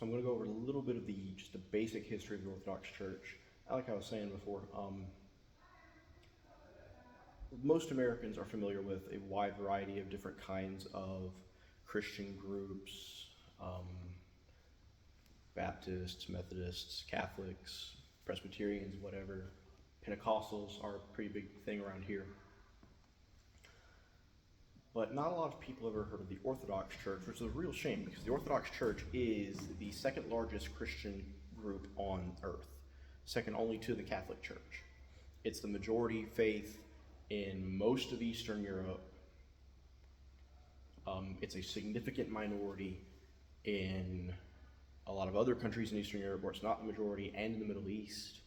So I'm going to go over a little bit of just the basic history of the Orthodox Church. Like I was saying before, most Americans are familiar with a wide variety of different kinds of Christian groups, Baptists, Methodists, Catholics, Presbyterians, whatever. Pentecostals are a pretty big thing around here. But not a lot of people ever heard of the Orthodox Church, which is a real shame because the Orthodox Church is the second largest Christian group on earth, second only to the Catholic Church. It's the majority faith in most of Eastern Europe. It's a significant minority in a lot of other countries in Eastern Europe where it's not the majority, and in the Middle East.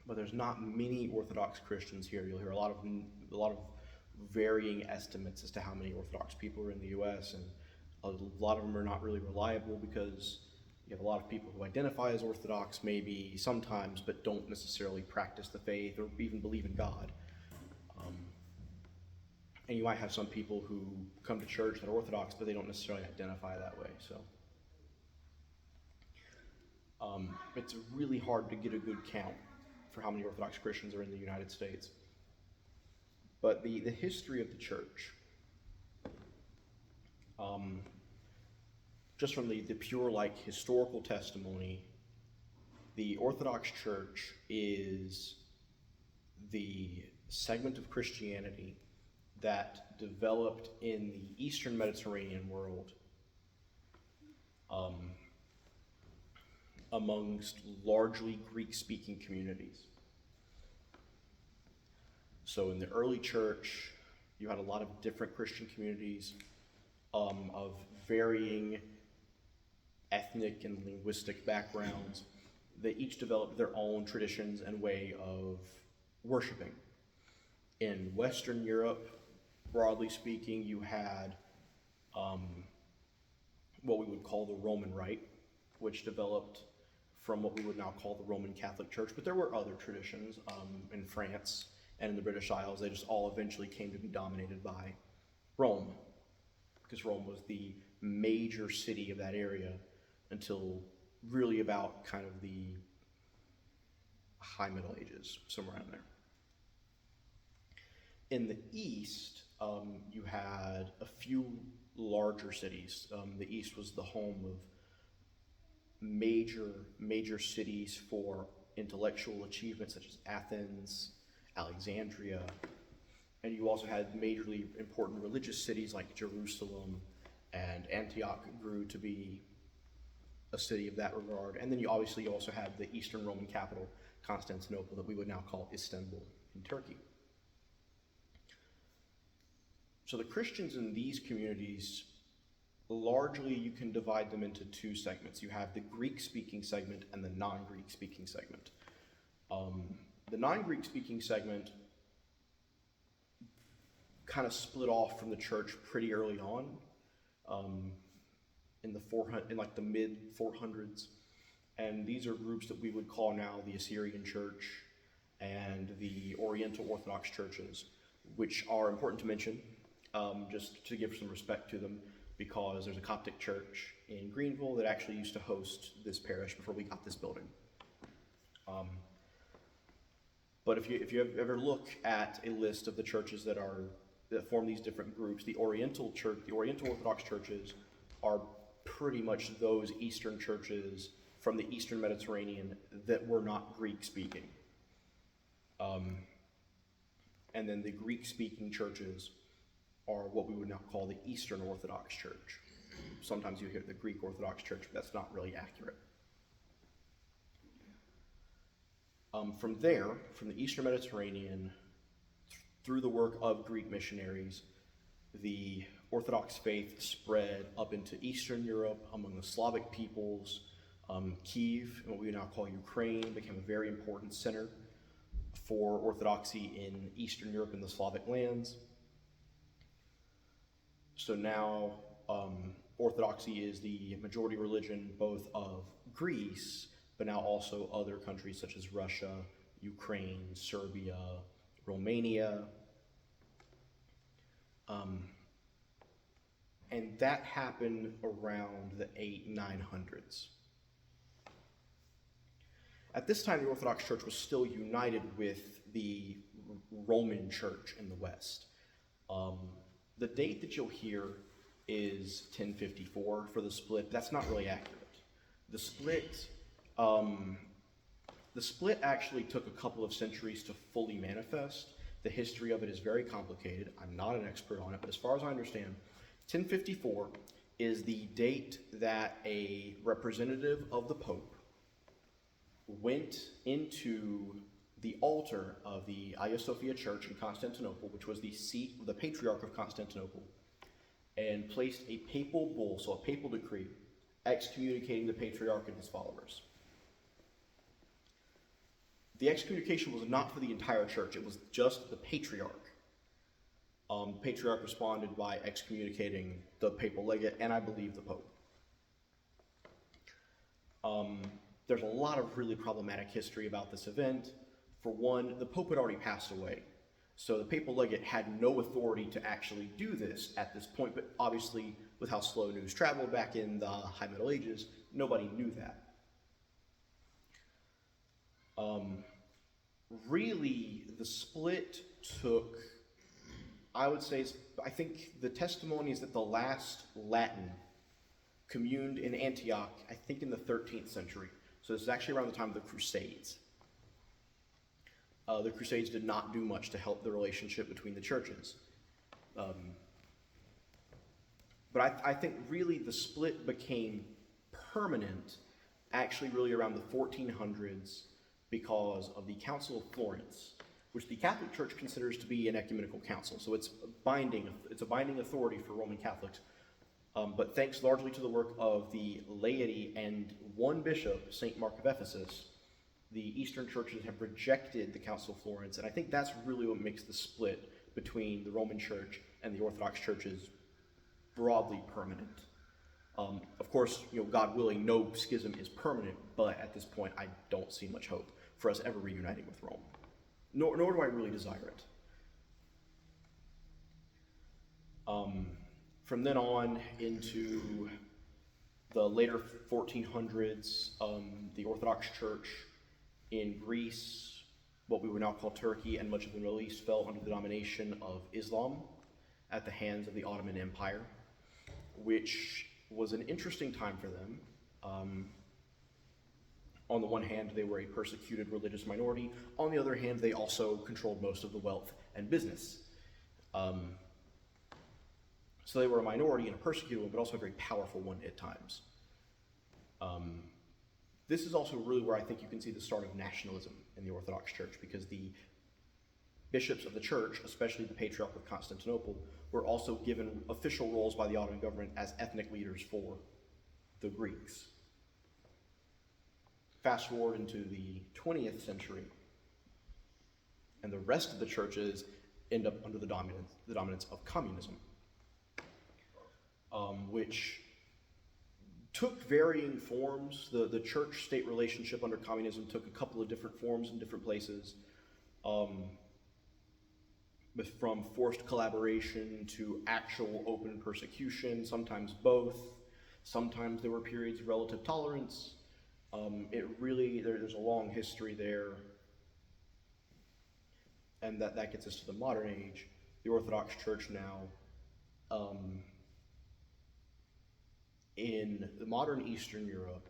But there's not many Orthodox Christians here. You'll hear a lot of varying estimates as to how many Orthodox people are in the U.S., and a lot of them are not really reliable because you have a lot of people who identify as Orthodox maybe sometimes, but don't necessarily practice the faith or even believe in God. And you might have some people who come to church that are Orthodox, but they don't necessarily identify that way. So it's really hard to get a good count for how many Orthodox Christians are in the United States. But the history of the church, just from the pure historical testimony, the Orthodox Church is the segment of Christianity that developed in the Eastern Mediterranean world amongst largely Greek-speaking communities. So in the early church, you had a lot of different Christian communities of varying ethnic and linguistic backgrounds. They each developed their own traditions and way of worshiping. In Western Europe, broadly speaking, you had what we would call the Roman Rite, which developed from what we would now call the Roman Catholic Church, but there were other traditions in France and in the British Isles. They just all eventually came to be dominated by Rome, because Rome was the major city of that area until really about kind of the High Middle Ages, somewhere around there. In the East, you had a few larger cities. The East was the home of major cities for intellectual achievements such as Athens, Alexandria, and you also had majorly important religious cities like Jerusalem, and Antioch grew to be a city of that regard. And then you also had the Eastern Roman capital, Constantinople, that we would now call Istanbul in Turkey. So the Christians in these communities, largely you can divide them into two segments. You have the Greek-speaking segment and the non-Greek-speaking segment. The non-Greek-speaking segment kind of split off from the church pretty early on, in the mid 400s, and these are groups that we would call now the Assyrian Church and the Oriental Orthodox churches, which are important to mention, just to give some respect to them, because there's a Coptic church in Greenville that actually used to host this parish before we got this building. But if you ever look at a list of the churches that form these different groups, the Oriental Orthodox churches are pretty much those Eastern churches from the Eastern Mediterranean that were not Greek-speaking. And then the Greek-speaking churches are what we would now call the Eastern Orthodox Church. Sometimes you hear the Greek Orthodox Church, but that's not really accurate. From there, from the Eastern Mediterranean, through the work of Greek missionaries, the Orthodox faith spread up into Eastern Europe among the Slavic peoples. Kiev, and what we now call Ukraine, became a very important center for Orthodoxy in Eastern Europe and the Slavic lands. So now Orthodoxy is the majority religion both of Greece, but now also other countries such as Russia, Ukraine, Serbia, Romania. And that happened around the 900s. At this time, the Orthodox Church was still united with the Roman Church in the West. The date that you'll hear is 1054 for the split. That's not really accurate. The split actually took a couple of centuries to fully manifest. The history of it is very complicated. I'm not an expert on it, but as far as I understand, 1054 is the date that a representative of the Pope went into the altar of the Hagia Sophia Church in Constantinople, which was the seat of the Patriarch of Constantinople, and placed a papal bull, so a papal decree, excommunicating the Patriarch and his followers. The excommunication was not for the entire church, it was just the Patriarch. The Patriarch responded by excommunicating the papal legate and I believe the Pope. There's a lot of really problematic history about this event. For one, the Pope had already passed away, so the papal legate had no authority to actually do this at this point, but obviously with how slow news traveled back in the High Middle Ages, nobody knew that. Really, the split took, I think the testimony is that the last Latin communed in Antioch, I think in the 13th century. So this is actually around the time of the Crusades. The Crusades did not do much to help the relationship between the churches. But I think really the split became permanent actually really around the 1400s because of the Council of Florence, which the Catholic Church considers to be an ecumenical council. So it's a binding authority for Roman Catholics. But thanks largely to the work of the laity and one bishop, St. Mark of Ephesus, the Eastern churches have rejected the Council of Florence, and I think that's really what makes the split between the Roman Church and the Orthodox churches broadly permanent. Of course, God willing, no schism is permanent, but at this point, I don't see much hope for us ever reuniting with Rome. Nor do I really desire it. From then on into the later 1400s, the Orthodox Church in Greece, what we would now call Turkey, and much of the Middle East fell under the domination of Islam at the hands of the Ottoman Empire, which was an interesting time for them. On the one hand, they were a persecuted religious minority. On the other hand, they also controlled most of the wealth and business. So they were a minority and a persecuted one, but also a very powerful one at times. This is also really where I think you can see the start of nationalism in the Orthodox Church, because the bishops of the church, especially the Patriarch of Constantinople, were also given official roles by the Ottoman government as ethnic leaders for the Greeks. Fast forward into the 20th century, and the rest of the churches end up under the dominance of communism, which took varying forms. The church-state relationship under communism took a couple of different forms in different places, from forced collaboration to actual open persecution, sometimes both. Sometimes there were periods of relative tolerance. There's a long history there, and that gets us to the modern age. The Orthodox Church now, in the modern Eastern Europe,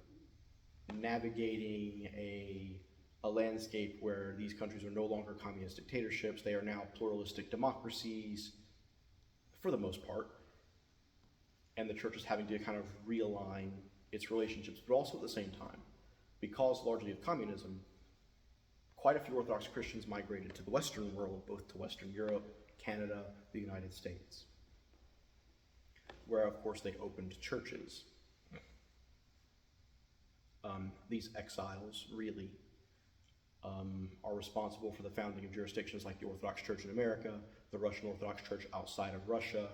navigating a landscape where these countries are no longer communist dictatorships. They are now pluralistic democracies, for the most part, and the church is having to kind of realign its relationships, but also at the same time, because largely of communism, quite a few Orthodox Christians migrated to the Western world, both to Western Europe, Canada, the United States, where of course they opened churches. These exiles really are responsible for the founding of jurisdictions like the Orthodox Church in America, the Russian Orthodox Church outside of Russia,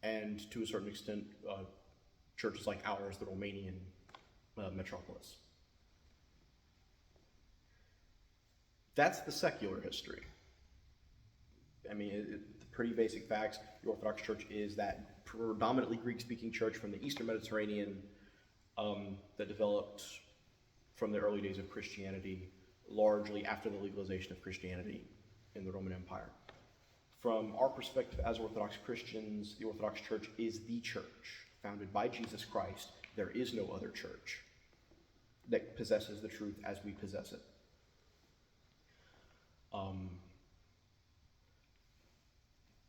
and to a certain extent, churches like ours, the Romanian metropolis. That's the secular history. The pretty basic facts. The Orthodox Church is that predominantly Greek-speaking church from the Eastern Mediterranean that developed from the early days of Christianity, largely after the legalization of Christianity in the Roman Empire. From our perspective as Orthodox Christians, the Orthodox Church is the church founded by Jesus Christ. There is no other church that possesses the truth as we possess it.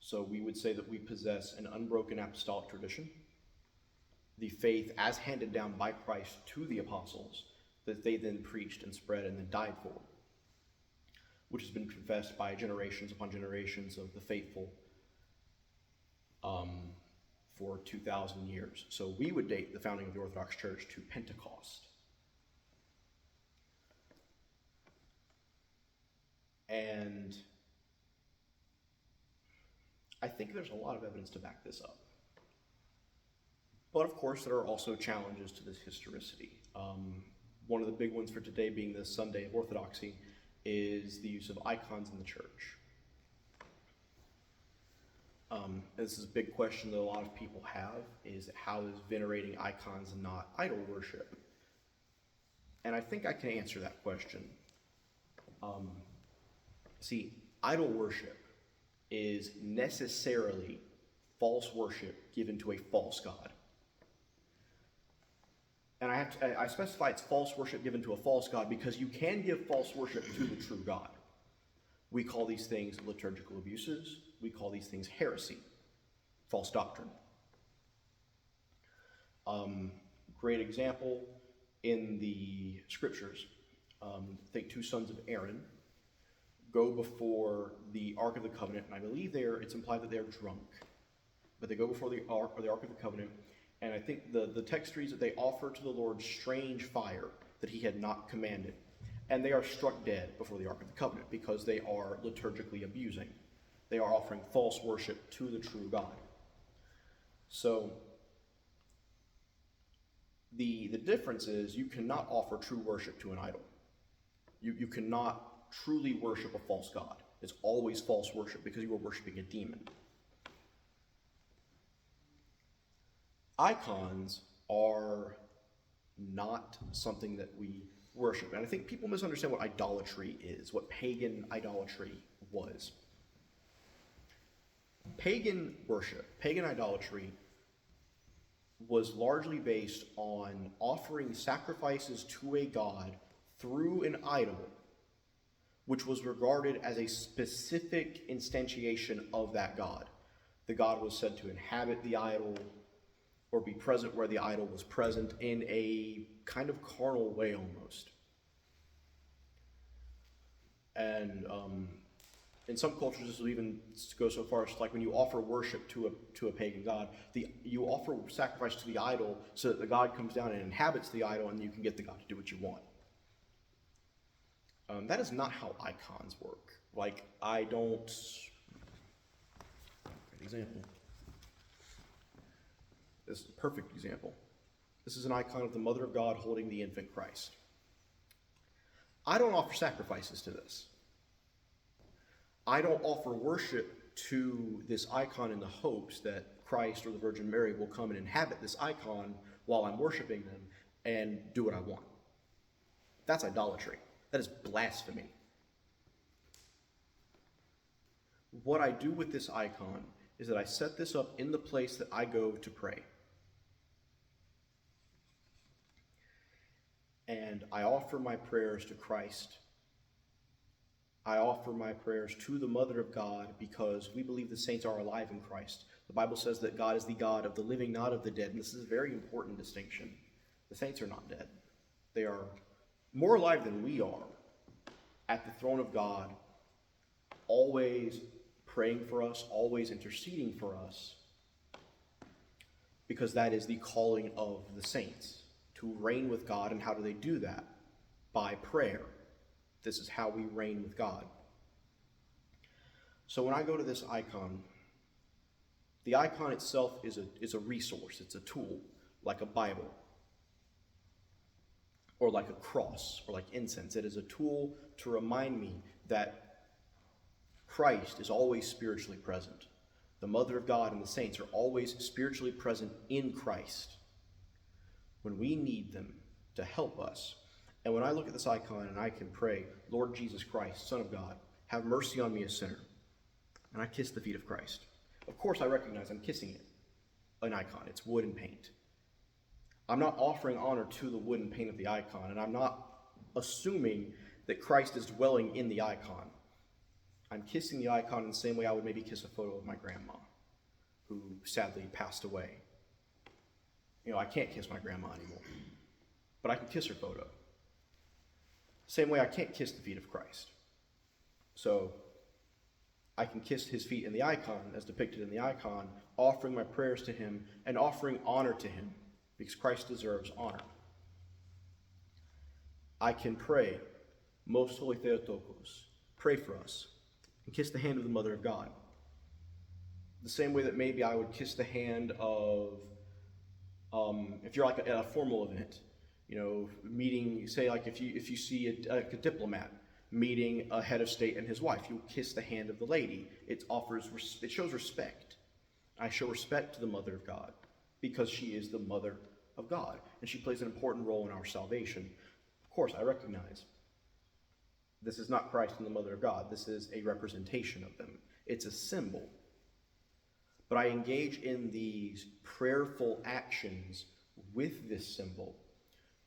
So we would say that we possess an unbroken apostolic tradition, the faith as handed down by Christ to the apostles that they then preached and spread and then died for, which has been confessed by generations upon generations of the faithful for 2,000 years. So we would date the founding of the Orthodox Church to Pentecost. And I think there's a lot of evidence to back this up. But of course, there are also challenges to this historicity. One of the big ones for today, being the Sunday of Orthodoxy, is the use of icons in the church. This is a big question that a lot of people have, is how is venerating icons and not idol worship? And I think I can answer that question. See, idol worship is necessarily false worship given to a false god. And I specify it's false worship given to a false god because you can give false worship to the true God. We call these things liturgical abuses. We call these things heresy, false doctrine. Great example in the scriptures. Think two sons of Aaron go before the Ark of the Covenant, and I believe it's implied that they're drunk. But they go before the Ark of the Covenant, and I think the text reads that they offer to the Lord strange fire that he had not commanded. And they are struck dead before the Ark of the Covenant because they are liturgically abusing. They are offering false worship to the true God. So the difference is you cannot offer true worship to an idol. You cannot truly worship a false god. It's always false worship because you are worshiping a demon. Icons are not something that we worship. And I think people misunderstand what idolatry is, what pagan idolatry was. Pagan worship, pagan idolatry, was largely based on offering sacrifices to a god through an idol, which was regarded as a specific instantiation of that god. The god was said to inhabit the idol or be present where the idol was present in a kind of carnal way almost. And in some cultures, this will even go so far as like when you offer worship to a pagan god, you offer sacrifice to the idol so that the god comes down and inhabits the idol, and you can get the god to do what you want. That is not how icons work. Like, I don't... An example. This is a perfect example. This is an icon of the Mother of God holding the infant Christ. I don't offer sacrifices to this. I don't offer worship to this icon in the hopes that Christ or the Virgin Mary will come and inhabit this icon while I'm worshiping them and do what I want. That's idolatry. That is blasphemy. What I do with this icon is that I set this up in the place that I go to pray. And I offer my prayers to Christ. I offer my prayers to the Mother of God because we believe the saints are alive in Christ. The Bible says that God is the God of the living, not of the dead. And this is a very important distinction. The saints are not dead. They are more alive than we are at the throne of God, always praying for us, always interceding for us, because that is the calling of the saints, to reign with God. And how do they do that? By prayer. This is how we reign with God. So when I go to this icon, the icon itself is a resource. It's a tool, like a Bible, or like a cross, or like incense. It is a tool to remind me that Christ is always spiritually present. The Mother of God and the saints are always spiritually present in Christ when we need them to help us. And when I look at this icon and I can pray, Lord Jesus Christ, Son of God, have mercy on me, a sinner, and I kiss the feet of Christ. Of course, I recognize I'm kissing it, an icon. It's wood and paint. I'm not offering honor to the wood and paint of the icon, and I'm not assuming that Christ is dwelling in the icon. I'm kissing the icon in the same way I would maybe kiss a photo of my grandma, who sadly passed away. I can't kiss my grandma anymore, but I can kiss her photo. Same way I can't kiss the feet of Christ. So I can kiss his feet in the icon, as depicted in the icon, offering my prayers to him and offering honor to him, because Christ deserves honor. I can pray, Most Holy Theotokos, pray for us, and kiss the hand of the Mother of God. The same way that maybe I would kiss the hand of, if you're like at a formal event, meeting, say like if you see a diplomat meeting a head of state and his wife, you kiss the hand of the lady. It shows respect. I show respect to the Mother of God because she is the Mother of God, and she plays an important role in our salvation. Of course, I recognize this is not Christ and the Mother of God. This is a representation of them. It's a symbol. But I engage in these prayerful actions with this symbol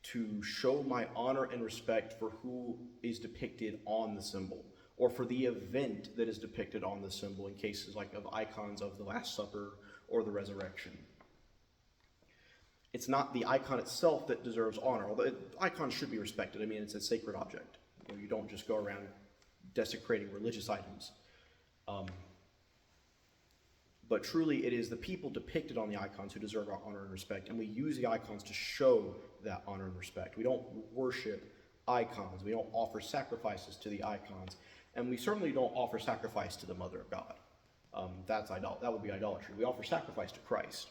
to show my honor and respect for who is depicted on the symbol, or for the event that is depicted on the symbol in cases like of icons of the Last Supper or the resurrection. It's not the icon itself that deserves honor, although icons should be respected. I mean, it's a sacred object. You don't just go around desecrating religious items. But truly, it is the people depicted on the icons who deserve our honor and respect, and we use the icons to show that honor and respect. We don't worship icons. We don't offer sacrifices to the icons, and we certainly don't offer sacrifice to the Mother of God. That would be idolatry. We offer sacrifice to Christ.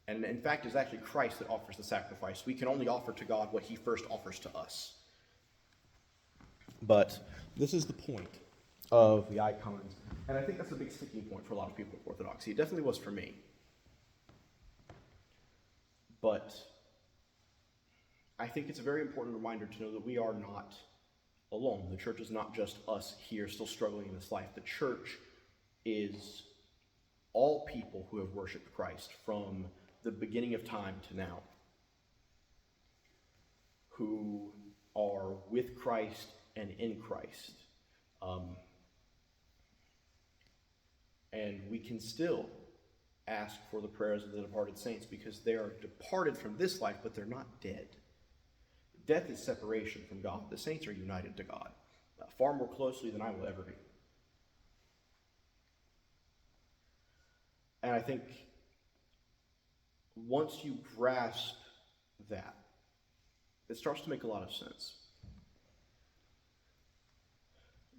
And in fact, it's actually Christ that offers the sacrifice. We can only offer to God what he first offers to us. But this is the point of the icons. And I think that's a big sticking point for a lot of people with Orthodoxy. It definitely was for me. But I think it's a very important reminder to know that we are not alone. The church is not just us here still struggling in this life. The church is all people who have worshiped Christ from the beginning of time to now, who are with Christ and in Christ. And we can still ask for the prayers of the departed saints because they are departed from this life, but they're not dead. Death is separation from God. The saints are united to God, far more closely than I will ever be. And I think once you grasp that, it starts to make a lot of sense.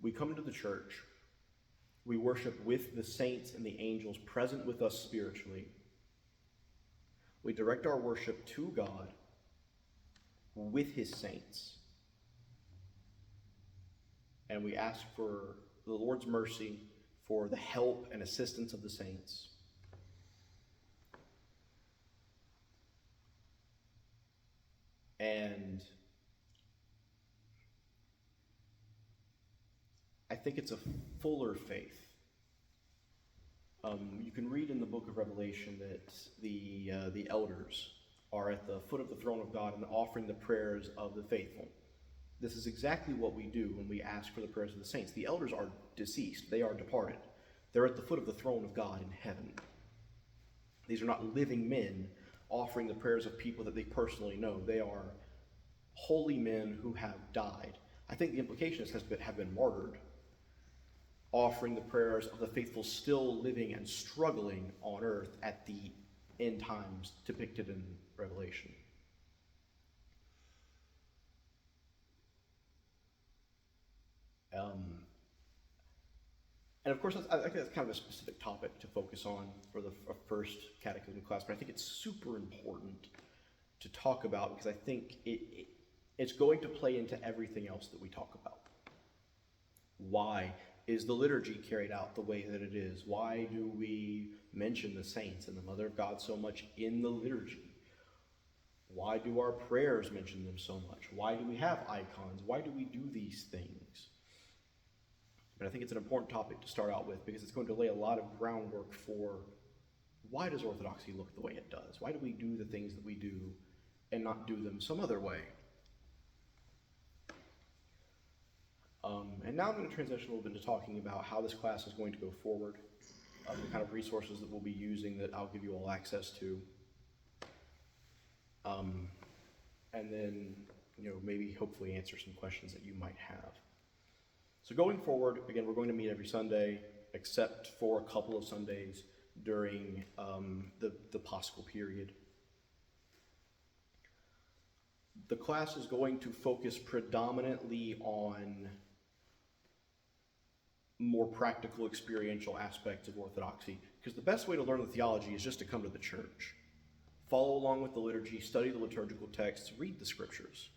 We come into the church, we worship with the saints and the angels present with us spiritually. We direct our worship to God with his saints. And we ask for the Lord's mercy, for the help and assistance of the saints. And I think it's a fuller faith. You can read in the book of Revelation that the elders are at the foot of the throne of God and offering the prayers of the faithful. This is exactly what we do when we ask for the prayers of the saints. The elders are deceased. They are departed. They're at the foot of the throne of God in heaven. These are not living men offering the prayers of people that they personally know. They are holy men who have died. I think the implication is have been martyred, offering the prayers of the faithful still living and struggling on earth at the end times depicted in Revelation. And of course, I think that's kind of a specific topic to focus on for the first catechism class, but I think it's super important to talk about because I think it's going to play into everything else that we talk about. Why is the liturgy carried out the way that it is? Why do we mention the saints and the Mother of God so much in the liturgy? Why do our prayers mention them so much? Why do we have icons? Why do we do these things? But I think it's an important topic to start out with because it's going to lay a lot of groundwork for why does Orthodoxy look the way it does? Why do we do the things that we do and not do them some other way? And now I'm going to transition a little bit into talking about how this class is going to go forward, the kind of resources that we'll be using that I'll give you all access to. And then, maybe hopefully answer some questions that you might have. So going forward, again, we're going to meet every Sunday, except for a couple of Sundays during the Paschal period. The class is going to focus predominantly on more practical, experiential aspects of Orthodoxy, because the best way to learn the theology is just to come to the church. Follow along with the liturgy, study the liturgical texts, read the scriptures,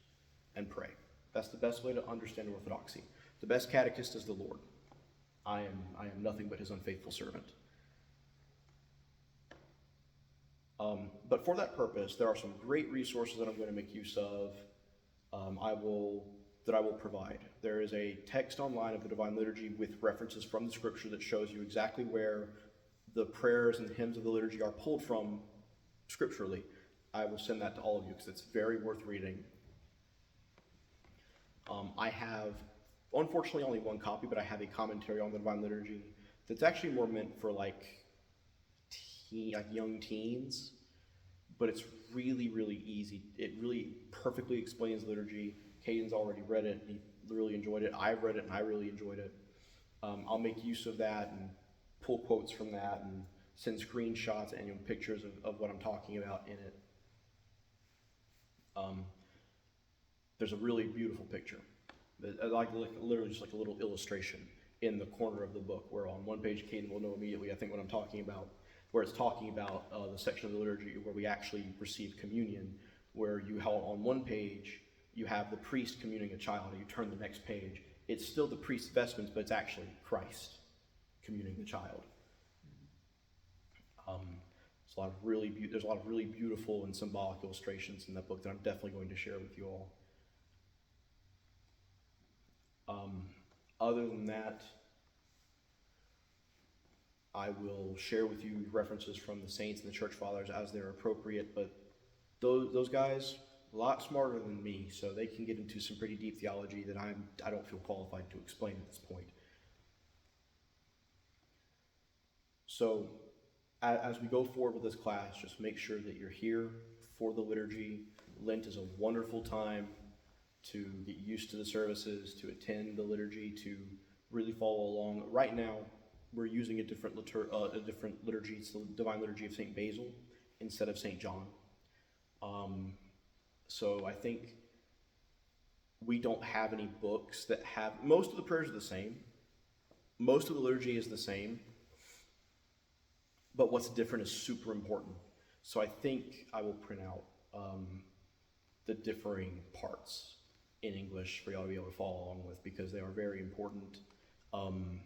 and pray. That's the best way to understand Orthodoxy. The best catechist is the Lord. I am nothing but his unfaithful servant. But for that purpose, there are some great resources that I'm going to make use of. That I will provide. There is a text online of the Divine Liturgy with references from the Scripture that shows you exactly where the prayers and hymns of the liturgy are pulled from scripturally. I will send that to all of you because it's very worth reading. I have, unfortunately, only one copy, but I have a commentary on the Divine Liturgy that's actually more meant for like young teens, but it's really, really easy. It really perfectly explains liturgy. Caden's already read it. He really enjoyed it. I've read it, and I really enjoyed it. I'll make use of that and pull quotes from that and send screenshots and pictures of what I'm talking about in it. There's a really beautiful picture. Like literally just like a little illustration in the corner of the book where on one page Caden will know immediately, I think, what I'm talking about, where it's talking about the section of the liturgy where we actually receive communion, where you have on one page you have the priest communing a child, and you turn the next page. It's still the priest's vestments, but it's actually Christ communing the child. There's a lot of really beautiful and symbolic illustrations in that book that I'm definitely going to share with you all. Other than that, I will share with you references from the saints and the church fathers as they're appropriate, but those guys, a lot smarter than me, so they can get into some pretty deep theology that I don't feel qualified to explain at this point. So as we go forward with this class, just make sure that you're here for the liturgy. Lent is a wonderful time to get used to the services, to attend the liturgy, to really follow along. Right now, we're using a different liturgy. It's the Divine Liturgy of St. Basil instead of St. John. So I think we don't have any books that have, most of the prayers are the same. Most of the liturgy is the same. But what's different is super important. So I think I will print out the differing parts in English for y'all to be able to follow along with, because they are very important. And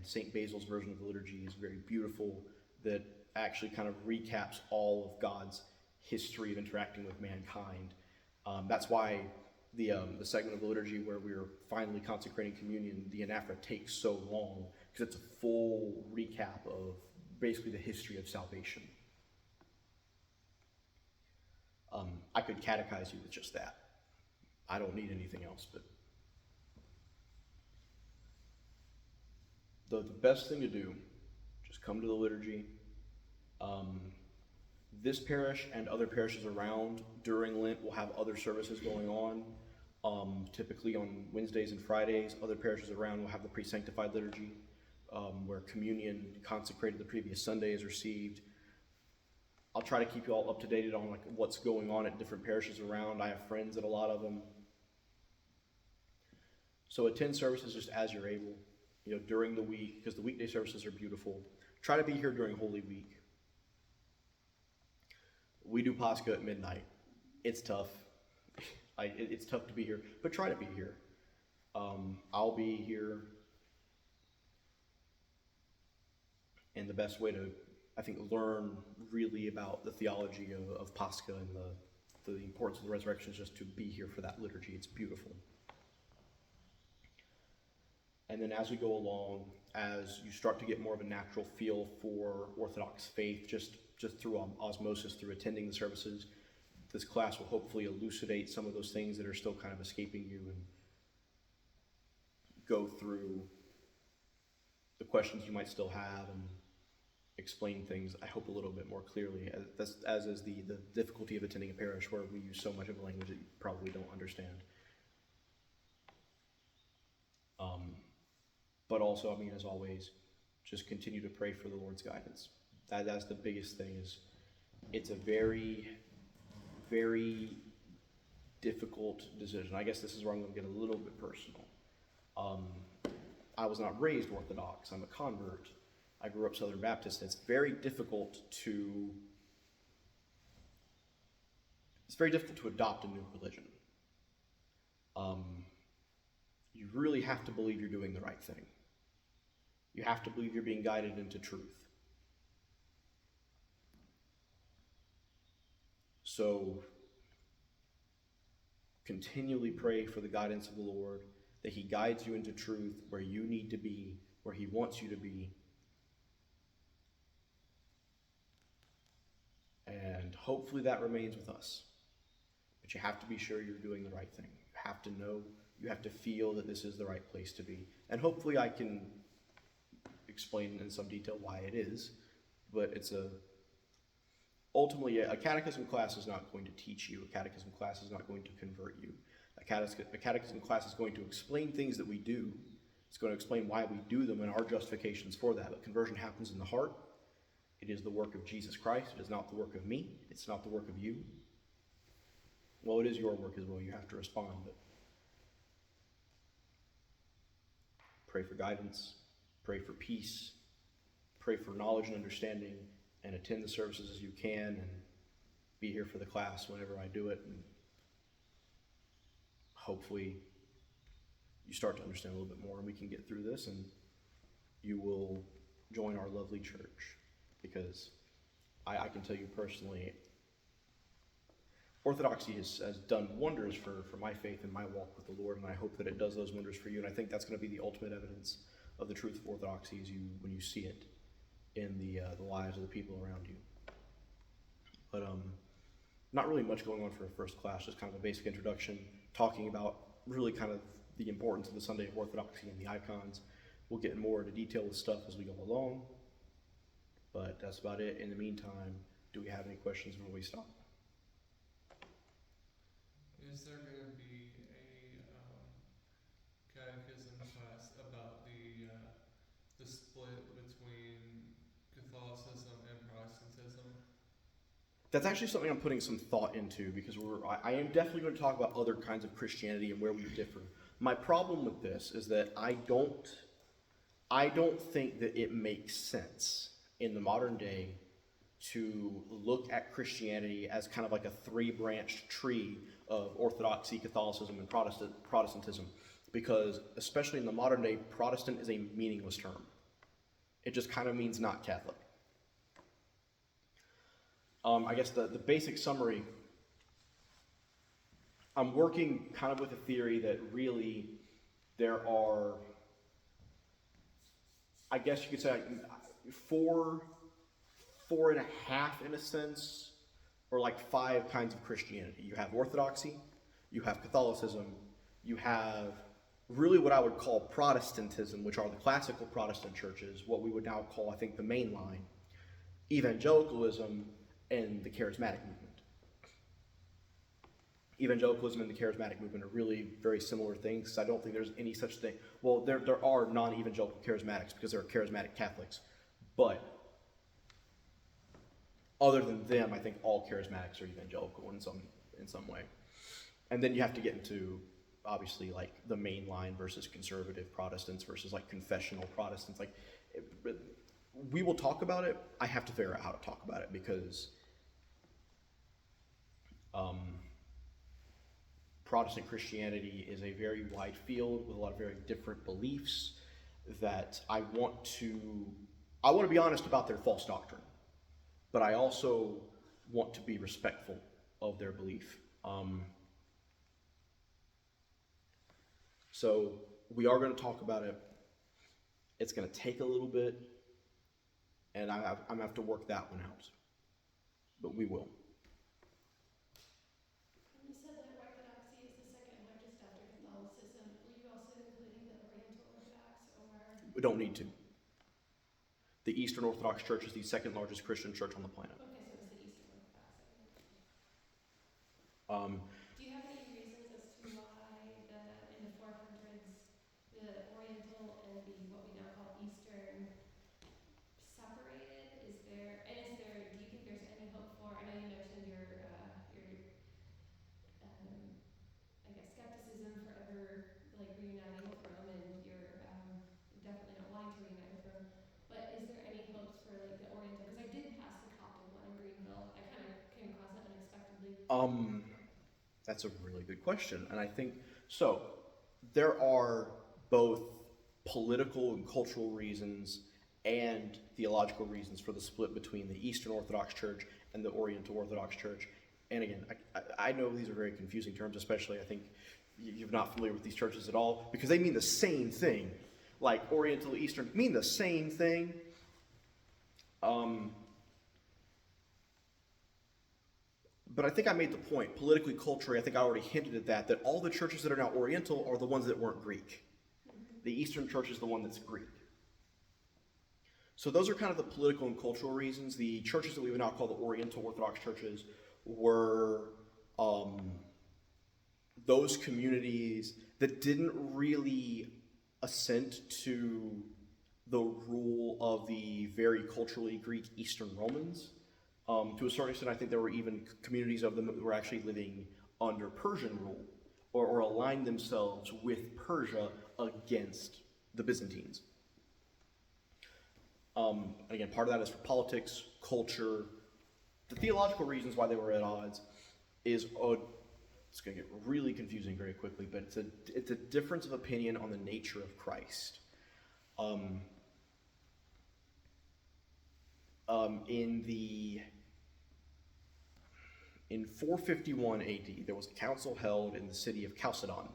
St. Basil's version of the liturgy is very beautiful, that actually kind of recaps all of God's history of interacting with mankind. That's why the segment of the liturgy where we're finally consecrating communion, the anaphora, takes so long, because it's a full recap of basically the history of salvation. I could catechize you with just that. I don't need anything else, but the best thing to do, just come to the liturgy. This parish and other parishes around during Lent will have other services going on. Typically on Wednesdays and Fridays, other parishes around will have the pre-sanctified liturgy, where communion consecrated the previous Sunday is received. I'll try to keep you all up to date on what's going on at different parishes around. I have friends at a lot of them. So attend services just as you're able, during the week, because the weekday services are beautiful. Try to be here during Holy Week. We do Pascha at midnight. It's tough. It's tough to be here, but try to be here. I'll be here And the best way to, I think, learn really about the theology of Pascha and the importance of the resurrection is just to be here for that liturgy. It's beautiful. And then as we go along, as you start to get more of a natural feel for Orthodox faith, just through osmosis, through attending the services, this class will hopefully elucidate some of those things that are still kind of escaping you and go through the questions you might still have and explain things, I hope, a little bit more clearly, as is the difficulty of attending a parish where we use so much of a language that you probably don't understand. But also, I mean, as always, just continue to pray for the Lord's guidance. That's the biggest thing. Is it's a very, very difficult decision. I guess this is where I'm going to get a little bit personal. I was not raised Orthodox. I'm a convert. I grew up Southern Baptist. It's very difficult to adopt a new religion. You really have to believe you're doing the right thing. You have to believe you're being guided into truth. So continually pray for the guidance of the Lord, that he guides you into truth where you need to be, where he wants you to be. And hopefully that remains with us. But you have to be sure you're doing the right thing. You have to know, you have to feel that this is the right place to be. And hopefully I can explain in some detail why it is. But ultimately, a catechism class is not going to teach you. A catechism class is not going to convert you. A catechism class is going to explain things that we do. It's going to explain why we do them and our justifications for that. But conversion happens in the heart. It is the work of Jesus Christ. It is not the work of me. It's not the work of you. Well, it is your work as well. You have to respond. But pray for guidance. Pray for peace. Pray for knowledge and understanding. And attend the services as you can. And be here for the class whenever I do it. And hopefully you start to understand a little bit more and we can get through this and you will join our lovely church. Because I can tell you personally, Orthodoxy has done wonders for my faith and my walk with the Lord, and I hope that it does those wonders for you. And I think that's going to be the ultimate evidence of the truth of Orthodoxy is when you see it in the lives of the people around you. But not really much going on for a first class, just kind of a basic introduction, talking about really kind of the importance of the Sunday of Orthodoxy and the icons. We'll get more into detail with stuff as we go along. But that's about it. In the meantime, do we have any questions before we stop? Is there going to be a catechism class about the split between Catholicism and Protestantism? That's actually something I'm putting some thought into because I am definitely going to talk about other kinds of Christianity and where we differ. My problem with this is that I don't think that it makes sense in the modern day to look at Christianity as kind of like a three-branched tree of Orthodoxy, Catholicism, and Protestantism, because especially in the modern day, Protestant is a meaningless term. It just kind of means not Catholic. I guess the basic summary, I'm working kind of with a theory that really there are, I guess you could say, four and a half in a sense, or like 5 kinds of Christianity. You have Orthodoxy, you have Catholicism, you have really what I would call Protestantism, which are the classical Protestant churches, what we would now call, I think, the main line, evangelicalism, and the charismatic movement. Evangelicalism and the charismatic movement are really very similar things. I don't think there's any such thing. Well, there are non-evangelical charismatics because there are charismatic Catholics. But other than them, I think all charismatics are evangelical in some way. And then you have to get into, obviously, like the mainline versus conservative Protestants versus like confessional Protestants. Like, we will talk about it. I have to figure out how to talk about it because Protestant Christianity is a very wide field with a lot of very different beliefs that I I want to be honest about their false doctrine, but I also want to be respectful of their belief. So we are going to talk about it. It's going to take a little bit, and I'm going to have to work that one out. But we will. You said that Orthodoxy is the second largest after Catholicism. Were you also including the Oriental Orthodox, or? We don't need to. The Eastern Orthodox Church is the second largest Christian church on the planet. Okay, so it was the Eastern Orthodox. Okay. Um, Do you have any reasons as to why in the 400s the Oriental and the what we now call Eastern separated? Do you think there's any hope for? I know you mentioned your I guess skepticism for ever like reuniting with Rome, and you're definitely not wanting to reunite with Rome. But is there any hopes for like the Oriental? Because I did pass the Coptic one in Greenville. I kind of came across it unexpectedly. that's a really good question, and I think so. There are both political and cultural reasons and theological reasons for the split between the Eastern Orthodox Church and the Oriental Orthodox Church. And again, I know these are very confusing terms, especially I think you're not familiar with these churches at all, because they mean the same thing. Like Oriental, Eastern mean the same thing. But I think I made the point, politically, culturally, I think I already hinted at that all the churches that are now Oriental are the ones that weren't Greek. The Eastern Church is the one that's Greek. So those are kind of the political and cultural reasons. The churches that we would now call the Oriental Orthodox churches were those communities that didn't really assent to the rule of the very culturally Greek Eastern Romans. To a certain extent, I think there were even communities of them that were actually living under Persian rule or aligned themselves with Persia against the Byzantines. Again, part of that is for politics, culture. The theological reasons why they were at odds is, it's going to get really confusing very quickly, but it's a difference of opinion on the nature of Christ. In 451 AD, there was a council held in the city of Chalcedon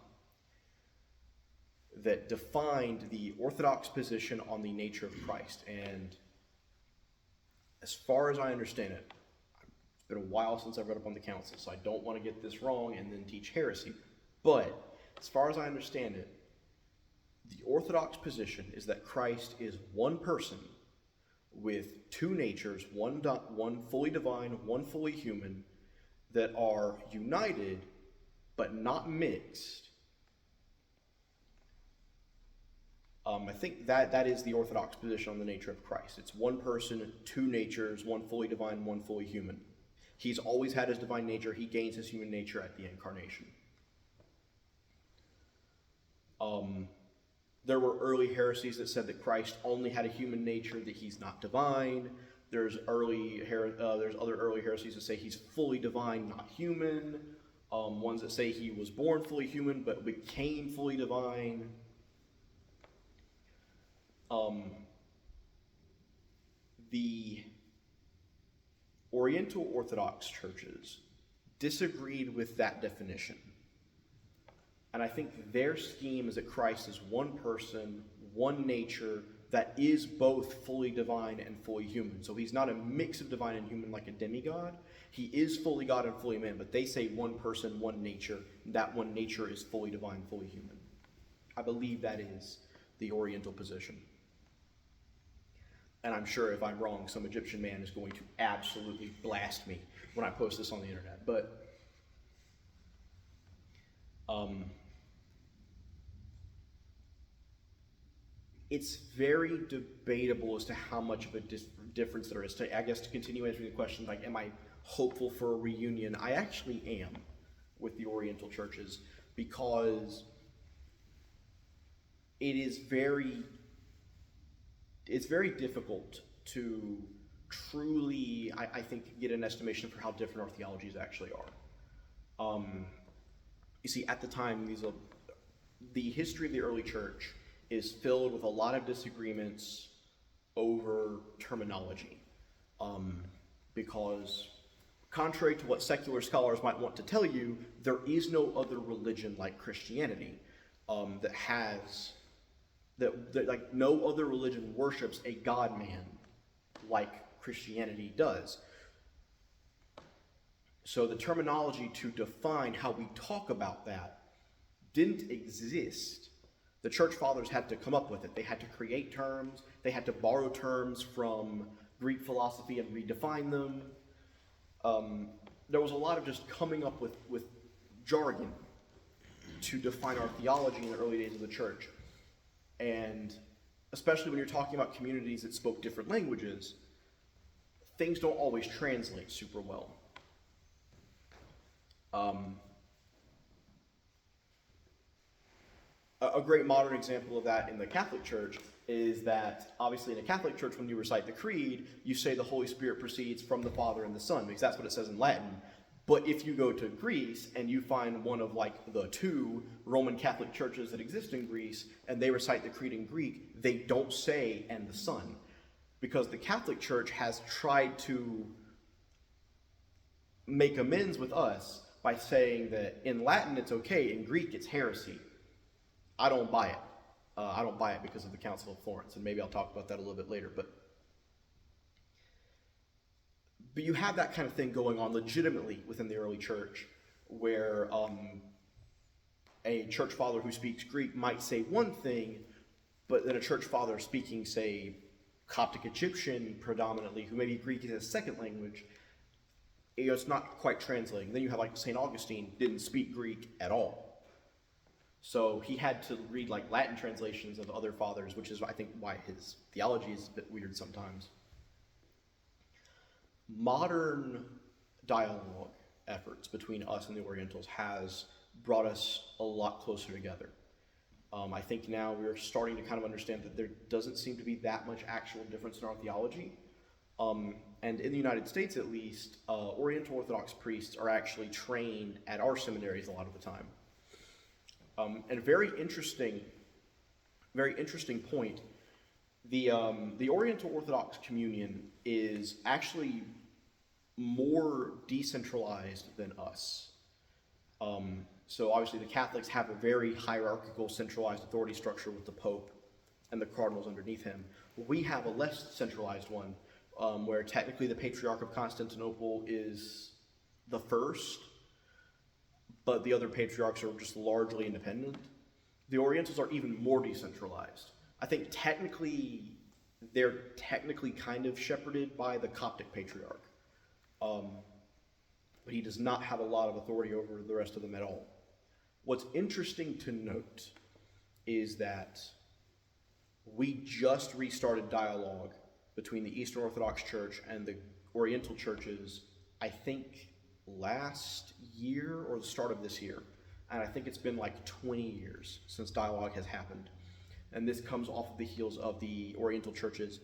that defined the Orthodox position on the nature of Christ. And as far as I understand it, it's been a while since I've read up on the council, so I don't want to get this wrong and then teach heresy. But as far as I understand it, the Orthodox position is that Christ is one person with two natures, one fully divine, one fully human, that are united but not mixed. I think that is the Orthodox position on the nature of Christ. It's one person, two natures, one fully divine, one fully human. He's always had his divine nature. He gains his human nature at the incarnation. There were early heresies that said that Christ only had a human nature, that he's not divine. There's other early heresies that say he's fully divine, not human. Ones that say he was born fully human but became fully divine. The Oriental Orthodox churches disagreed with that definition. And I think their scheme is that Christ is one person, one nature, that is both fully divine and fully human. So he's not a mix of divine and human like a demigod. He is fully God and fully man, but they say one person, one nature. That one nature is fully divine, fully human. I believe that is the Oriental position. And I'm sure if I'm wrong, some Egyptian man is going to absolutely blast me when I post this on the internet. But it's very debatable as to how much of a difference there is. I guess to continue answering the question, like, am I hopeful for a reunion? I actually am with the Oriental churches, because it's very difficult to truly, I think, get an estimation for how different our theologies actually are. You see, at the time, the history of the early church is filled with a lot of disagreements over terminology. Because contrary to what secular scholars might want to tell you, there is no other religion like Christianity that has that like no other religion worships a God-man like Christianity does. So the terminology to define how we talk about that didn't exist. The church fathers had to come up with it. They had to create terms. They had to borrow terms from Greek philosophy and redefine them. There was a lot of just coming up with jargon to define our theology in the early days of the church. And especially when you're talking about communities that spoke different languages, things don't always translate super well. A great modern example of that in the Catholic Church is that, obviously in a Catholic Church, when you recite the Creed, you say the Holy Spirit proceeds from the Father and the Son, because that's what it says in Latin. But if you go to Greece and you find one of like the 2 Roman Catholic churches that exist in Greece, and they recite the Creed in Greek, they don't say "and the Son," because the Catholic Church has tried to make amends with us by saying that in Latin it's okay, in Greek it's heresy. I don't buy it. I don't buy it because of the Council of Florence, and maybe I'll talk about that a little bit later. But you have that kind of thing going on legitimately within the early church, where a church father who speaks Greek might say one thing, but then a church father speaking, say, Coptic Egyptian predominantly, who maybe Greek is his second language, it's not quite translating. Then you have like St. Augustine didn't speak Greek at all. So he had to read like Latin translations of other fathers, which is I think why his theology is a bit weird sometimes. Modern dialogue efforts between us and the Orientals has brought us a lot closer together. I think now we're starting to kind of understand that there doesn't seem to be that much actual difference in our theology. And in the United States, at least, Oriental Orthodox priests are actually trained at our seminaries a lot of the time. And a very interesting point, the Oriental Orthodox communion is actually more decentralized than us. So obviously the Catholics have a very hierarchical, centralized authority structure with the Pope and the cardinals underneath him. We have a less centralized one, where technically the Patriarch of Constantinople is the first, but the other patriarchs are just largely independent. The Orientals are even more decentralized. I think they're technically kind of shepherded by the Coptic Patriarch, but he does not have a lot of authority over the rest of them at all. What's interesting to note is that we just restarted dialogue between the Eastern Orthodox Church and the Oriental churches, I think last year or the start of this year. And I think it's been like 20 years since dialogue has happened. And this comes off of the heels of the Oriental churches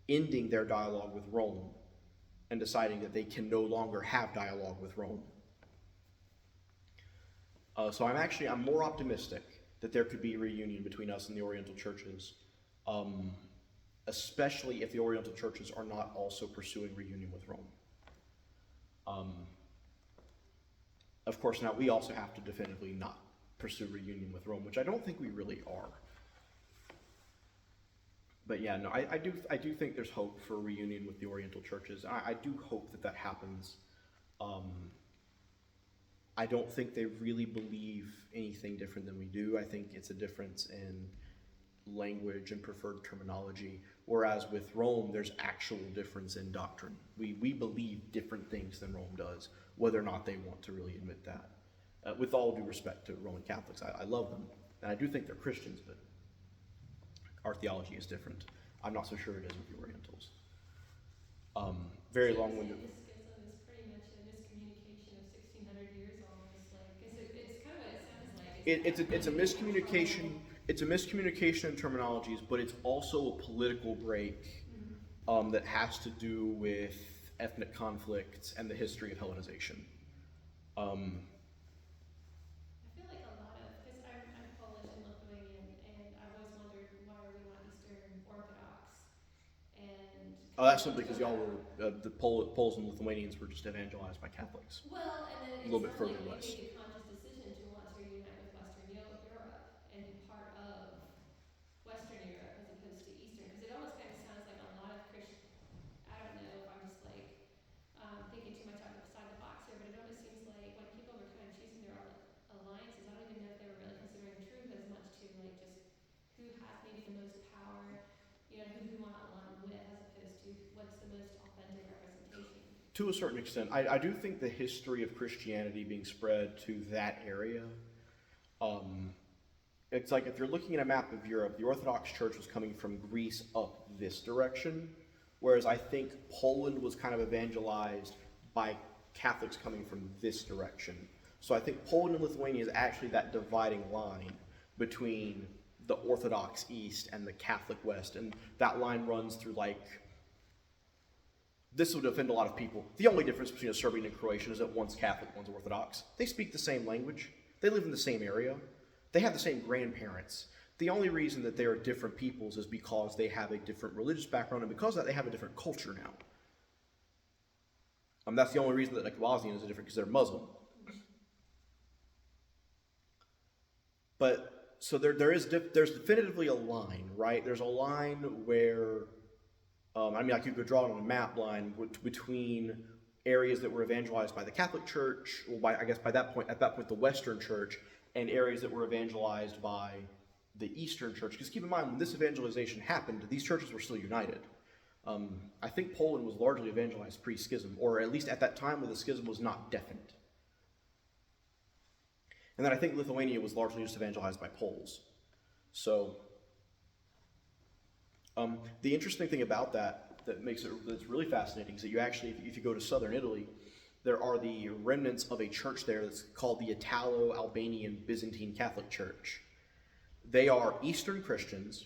ending their dialogue with Rome and deciding that they can no longer have dialogue with Rome. So I'm more optimistic that there could be a reunion between us and the Oriental churches, especially if the Oriental churches are not also pursuing reunion with Rome. Of course, now we also have to definitively not pursue reunion with Rome, which I don't think we really are. But yeah, no, I do think there's hope for reunion with the Oriental churches. I do hope that happens. I don't think they really believe anything different than we do. I think it's a difference in language and preferred terminology, whereas with Rome, there's actual difference in doctrine. We believe different things than Rome does, whether or not they want to really admit that. With all due respect to Roman Catholics, I love them, and I do think they're Christians, but our theology is different. I'm not so sure it is with the Orientals. Very long-winded. The schism is pretty much a miscommunication of 1600 years almost, like, because it's kind of what it sounds like. It's a miscommunication. It's a miscommunication in terminologies, but it's also a political break that has to do with ethnic conflicts and the history of Hellenization. I feel like a lot of, because I'm Polish and Lithuanian, and I've always wondered why are we not Eastern Orthodox? And Oh, that's simply because y'all were, the Poles and Lithuanians were just evangelized by Catholics. Well, and then A it's little bit not further like you west. made a conscious decision to want to reunite with Western Europe and be part of Western Europe as opposed to Eastern, because it almost kind of sounds like a lot of Christian. I don't know if I'm just like thinking too much outside the box here, but it almost seems like when people were kind of choosing their alliances, I don't even know if they were really considering truth as much to like just who has maybe the most power, you know, who do we want to align with, as opposed to what's the most authentic representation. To a certain extent, I do think the history of Christianity being spread to that area, it's like if you're looking at a map of Europe, the Orthodox Church was coming from Greece up this direction, whereas I think Poland was kind of evangelized by Catholics coming from this direction. So I think Poland and Lithuania is actually that dividing line between the Orthodox East and the Catholic West, and that line runs through like, this would offend a lot of people. The only difference between a Serbian and Croatian is that one's Catholic, one's Orthodox. They speak the same language. They live in the same area. They have the same grandparents. The only reason that they are different peoples is because they have a different religious background, and because of that they have a different culture now. That's the only reason that Bosnian is different, because they're Muslim. But so there's definitively a line, right? There's a line where, I could go draw it on a map line between areas that were evangelized by the Catholic Church, well, at that point, the Western Church, and areas that were evangelized by the Eastern Church. Because keep in mind, when this evangelization happened, these churches were still united. I think Poland was largely evangelized pre-schism, or at least at that time when the schism was not definite. And then I think Lithuania was largely just evangelized by Poles. So, the interesting thing about that's really fascinating is that you actually, if you go to southern Italy, there are the remnants of a church there that's called the Italo-Albanian Byzantine Catholic Church. They are Eastern Christians,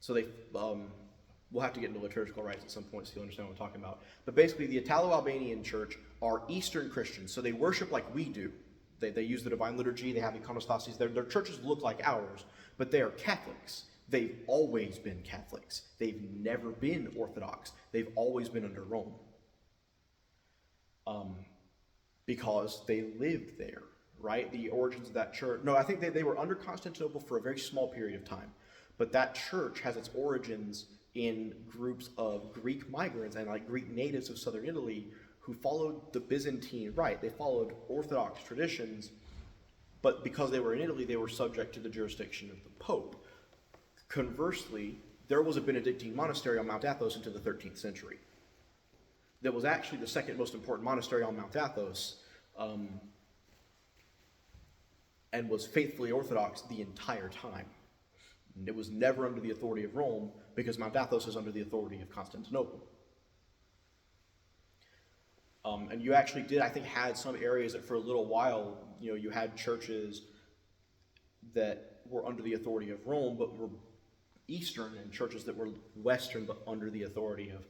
so they, we'll have to get into liturgical rites at some point so you'll understand what I'm talking about. But basically, the Italo-Albanian Church are Eastern Christians, so they worship like we do. They use the Divine Liturgy, they have iconostases, their churches look like ours, but they are Catholics. They've always been Catholics. They've never been Orthodox. They've always been under Rome. Because they lived there, right? The origins of that church, no, I think they were under Constantinople for a very small period of time, but that church has its origins in groups of Greek migrants and like Greek natives of southern Italy who followed the Byzantine rite. They followed Orthodox traditions, but because they were in Italy, they were subject to the jurisdiction of the Pope. Conversely, there was a Benedictine monastery on Mount Athos into the 13th century. That was actually the second most important monastery on Mount Athos, and was faithfully Orthodox the entire time. And it was never under the authority of Rome, because Mount Athos is under the authority of Constantinople. And you actually did, I think, had some areas that for a little while, you had churches that were under the authority of Rome, but were Eastern, and churches that were Western, but under the authority of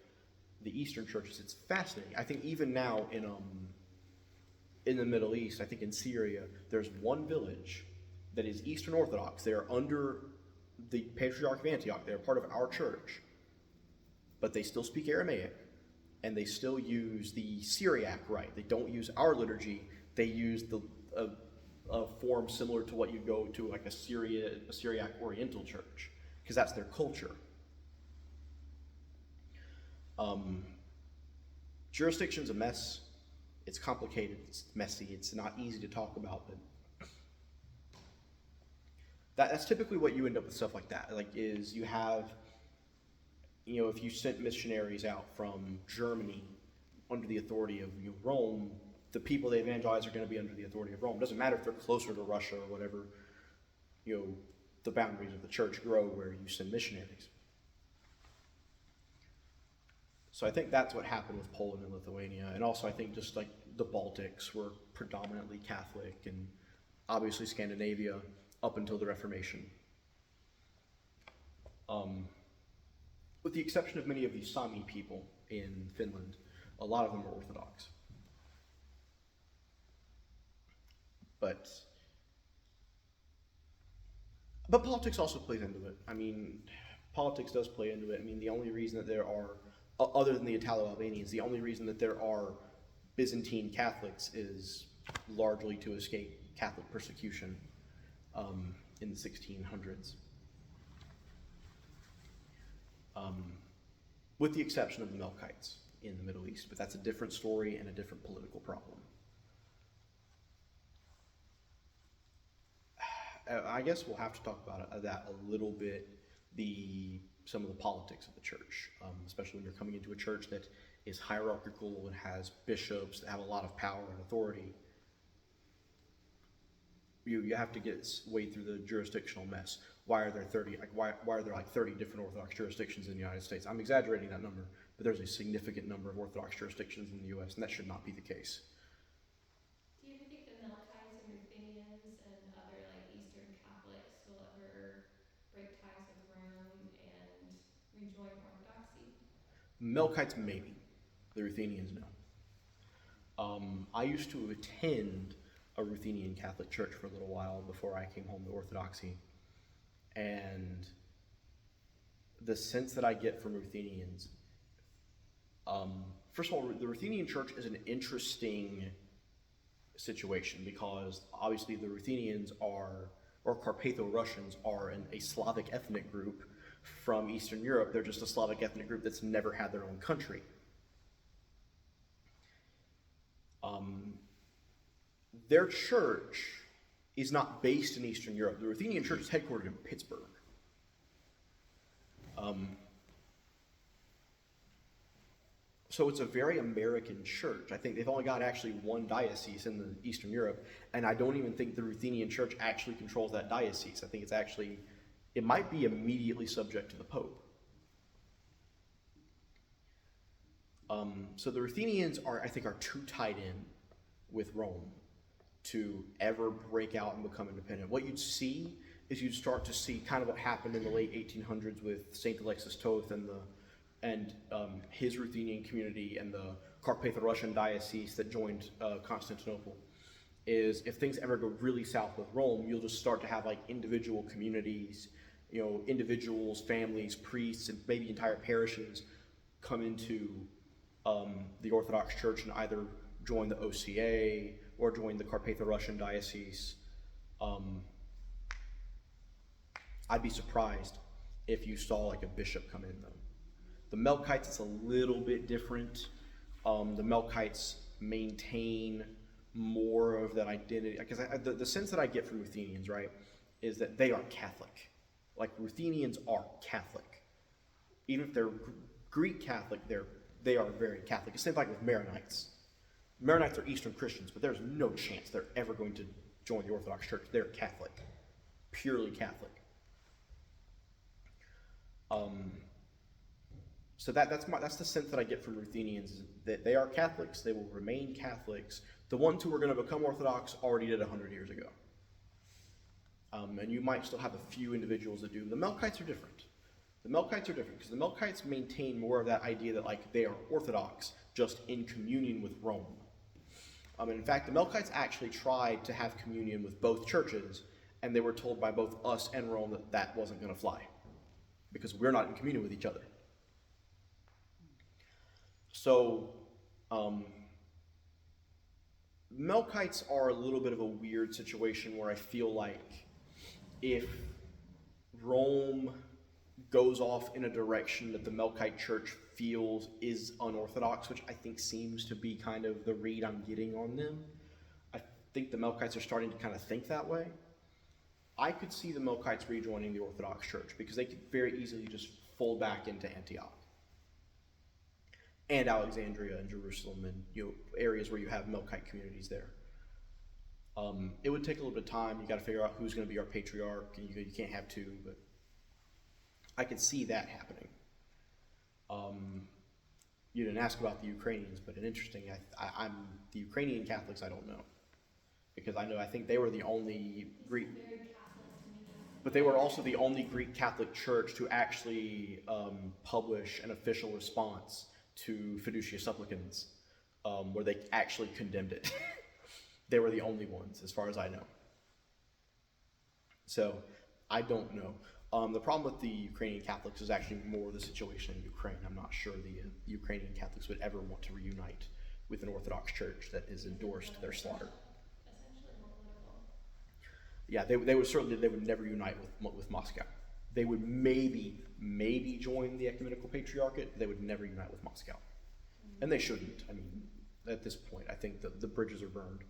the Eastern churches. It's fascinating. I think even now in the Middle East, I think in Syria, there's one village that is Eastern Orthodox. They are under the Patriarch of Antioch. They're part of our church, but they still speak Aramaic, and they still use the Syriac rite. They don't use our liturgy. They use a form similar to what you go to like a Syriac Oriental church, because that's their culture. Jurisdiction's a mess. It's complicated, it's messy, it's not easy to talk about, but that's typically what you end up with stuff like that. Like, is you have, if you sent missionaries out from Germany under the authority of Rome, the people they evangelize are going to be under the authority of Rome. It doesn't matter if they're closer to Russia or whatever, the boundaries of the church grow where you send missionaries. So I think that's what happened with Poland and Lithuania. And also I think just like the Baltics were predominantly Catholic, and obviously Scandinavia up until the Reformation. With the exception of many of the Sami people in Finland, a lot of them are Orthodox. But politics also plays into it. Politics does play into it. The only reason that there are other than the Italo-Albanians, the only reason that there are Byzantine Catholics is largely to escape Catholic persecution in the 1600s. With the exception of the Melkites in the Middle East, but that's a different story and a different political problem. I guess we'll have to talk about that a little bit, some of the politics of the church, especially when you're coming into a church that is hierarchical and has bishops that have a lot of power and authority. You have to wade through the jurisdictional mess. Why are there 30? Why are there like 30 different Orthodox jurisdictions in the United States? I'm exaggerating that number, but there's a significant number of Orthodox jurisdictions in the U.S., and that should not be the case. Do you ever think the Melkites and Ruthenians and other like Eastern Catholics will ever break ties with Rome and rejoin Orthodoxy? Melkites maybe, the Ruthenians no. I used to attend a Ruthenian Catholic church for a little while before I came home to Orthodoxy, and the sense that I get from Ruthenians, first of all, the Ruthenian church is an interesting situation because obviously the Ruthenians or Carpatho-Russians are a Slavic ethnic group from Eastern Europe. They're just a Slavic ethnic group that's never had their own country. Their church is not based in Eastern Europe. The Ruthenian church is headquartered in Pittsburgh. So it's a very American church. I think they've only got actually one diocese in the Eastern Europe, and I don't even think the Ruthenian church actually controls that diocese. I think it might be immediately subject to the Pope. So the Ruthenians are too tied in with Rome to ever break out and become independent. What you'd see is you'd start to see kind of what happened in the late 1800s with Saint Alexis Toth and his Ruthenian community and the Carpatho-Russian diocese that joined Constantinople. Is if things ever go really south with Rome, you'll just start to have like individual communities, individuals, families, priests, and maybe entire parishes come into the Orthodox Church and either join the OCA or join the Carpatho-Russian diocese. I'd be surprised if you saw like a bishop come in though. The Melkites, it's a little bit different. The Melkites maintain more of that identity, because the sense that I get from Ruthenians, right, is that they are Catholic. Like Ruthenians are Catholic. Even if they're Greek Catholic, they are very Catholic. It's the same thing with Maronites. Maronites are Eastern Christians, but there's no chance they're ever going to join the Orthodox Church. They're Catholic, purely Catholic. So that's the sense that I get from Ruthenians, is that they are Catholics. They will remain Catholics. The ones who are going to become Orthodox already did 100 years ago. And you might still have a few individuals that do. The Melkites are different. Because the Melkites maintain more of that idea that like they are Orthodox, just in communion with Rome. And in fact, the Melkites actually tried to have communion with both churches, and they were told by both us and Rome that that wasn't going to fly, because we're not in communion with each other. So, Melkites are a little bit of a weird situation where I feel like if Rome goes off in a direction that the Melkite church feels is unorthodox, which I think seems to be kind of the read I'm getting on them, I think the Melkites are starting to kind of think that way. I could see the Melkites rejoining the Orthodox Church because they could very easily just fold back into Antioch and Alexandria and Jerusalem and areas where you have Melkite communities there. It would take a little bit of time. You got to figure out who's going to be our patriarch, and you can't have two, but I could see that happening. You didn't ask about the Ukrainians, but the Ukrainian Catholics I don't know, because I think they were the only Greek. Very Catholic to me. But they were also the only Greek Catholic church to actually publish an official response to Fiducia Supplicans, where they actually condemned it. They were the only ones, as far as I know. So, I don't know. The problem with the Ukrainian Catholics is actually more the situation in Ukraine. I'm not sure the Ukrainian Catholics would ever want to reunite with an Orthodox Church that has endorsed their slaughter. Essentially more political. Yeah, they would never unite with Moscow. They would maybe join the Ecumenical Patriarchate. They would never unite with Moscow, and they shouldn't. I mean, at this point, I think the bridges are burned.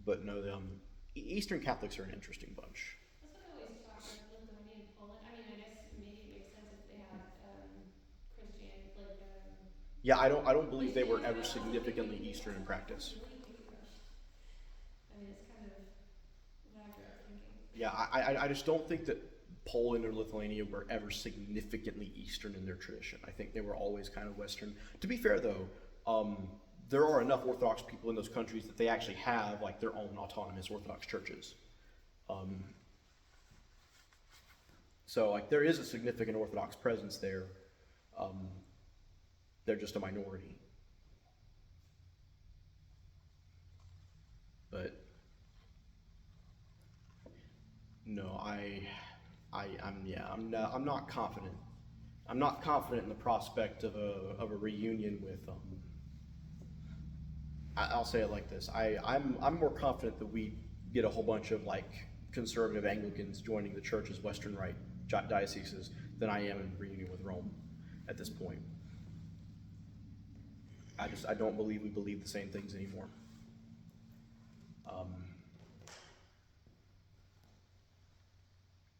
But no, Eastern Catholics are an interesting bunch. That's what I always talk like Lithuania and Poland. I mean, I guess maybe it makes sense if they have Christian Yeah, I don't believe they were ever Christianity. significantly Eastern in practice. Really hate Russia. I mean, it's kind of what I grew up thinking. Yeah, I just don't think that Poland or Lithuania were ever significantly Eastern in their tradition. I think they were always kind of Western. To be fair, though, there are enough Orthodox people in those countries that they actually have like their own autonomous Orthodox churches. So like there is a significant Orthodox presence there. They're just a minority. But no, I'm not confident. I'm not confident in the prospect of a reunion with. I'll say it like this: I'm more confident that we get a whole bunch of like conservative Anglicans joining the Church's Western Rite dioceses than I am in reunion with Rome at this point. I don't believe we believe the same things anymore.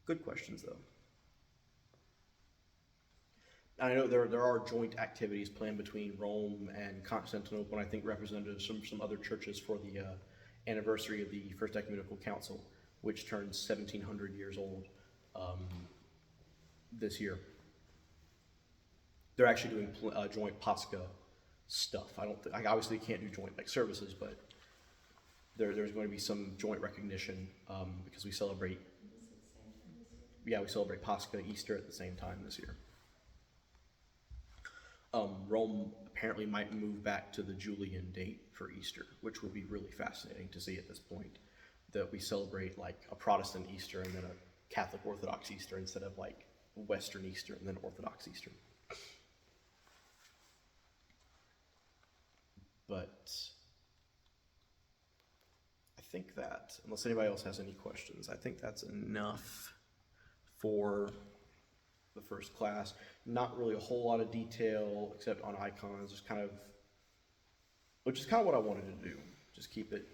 Good questions, though. I know there are joint activities planned between Rome and Constantinople, and I think representatives from some other churches for the anniversary of the First Ecumenical Council, which turns 1,700 years old this year. They're actually doing joint Pascha stuff. I obviously can't do joint like services, but there's going to be some joint recognition because we celebrate. Is it the same time this year? Yeah, we celebrate Pascha, Easter at the same time this year. Rome apparently might move back to the Julian date for Easter, which would be really fascinating to see at this point. That we celebrate like a Protestant Easter and then a Catholic Orthodox Easter instead of like Western Easter and then Orthodox Easter. But I think that, unless anybody else has any questions, I think that's enough for the first class. Not really a whole lot of detail except on icons, which is kind of what I wanted to do. Just keep it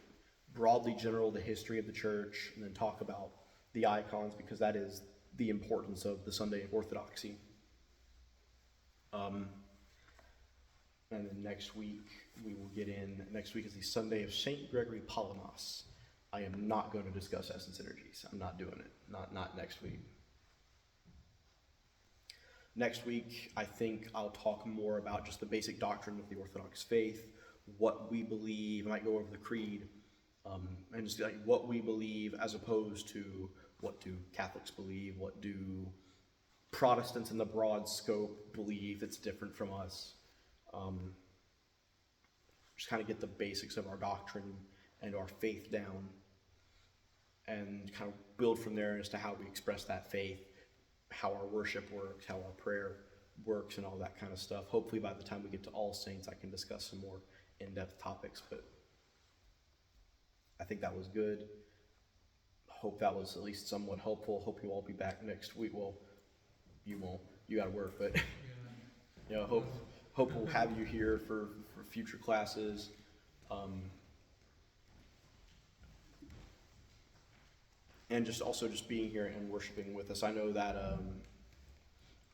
broadly general, the history of the church, and then talk about the icons because that is the importance of the Sunday Orthodoxy. And then next week we will get in. Next week is the Sunday of Saint Gregory Palamas. I am not going to discuss essence energies. I'm not doing it. Not next week. Next week, I think I'll talk more about just the basic doctrine of the Orthodox faith, what we believe. I might go over the creed, and just like what we believe as opposed to what do Catholics believe, what do Protestants in the broad scope believe that's different from us. Just kind of get the basics of our doctrine and our faith down and kind of build from there as to how we express that faith, how our worship works, how our prayer works, and all that kind of stuff. Hopefully by the time we get to All Saints, I can discuss some more in-depth topics, but I think that was good. Hope that was at least somewhat helpful. Hope you all be back next week. Well, you won't. You got to work, but you know, hope we'll have you here for future classes. And just being here and worshiping with us. I know that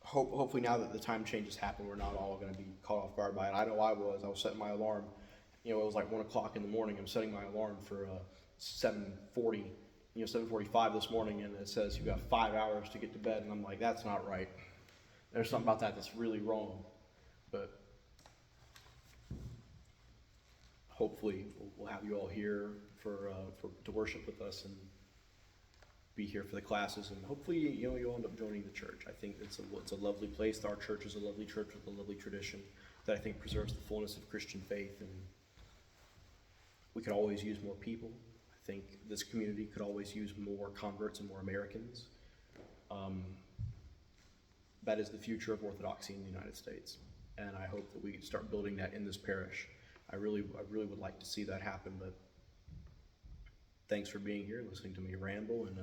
hopefully now that the time changes happen, we're not all going to be caught off guard by it. I know I was setting my alarm. You know, it was like 1 o'clock in the morning. I'm setting my alarm for 7:40. 7:45 this morning, and it says you got 5 hours to get to bed, and I'm like, that's not right. There's something about that that's really wrong. But hopefully we'll have you all here to worship with us and be here for the classes, and hopefully you'll end up joining the church. I think it's a lovely place. Our church is a lovely church with a lovely tradition that I think preserves the fullness of Christian faith, and we could always use more people. I think this community could always use more converts and more Americans. That is the future of Orthodoxy in the United States, and I hope that we start building that in this parish. I really would like to see that happen, but thanks for being here, listening to me ramble, and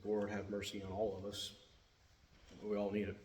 Lord have mercy on all of us. We all need it.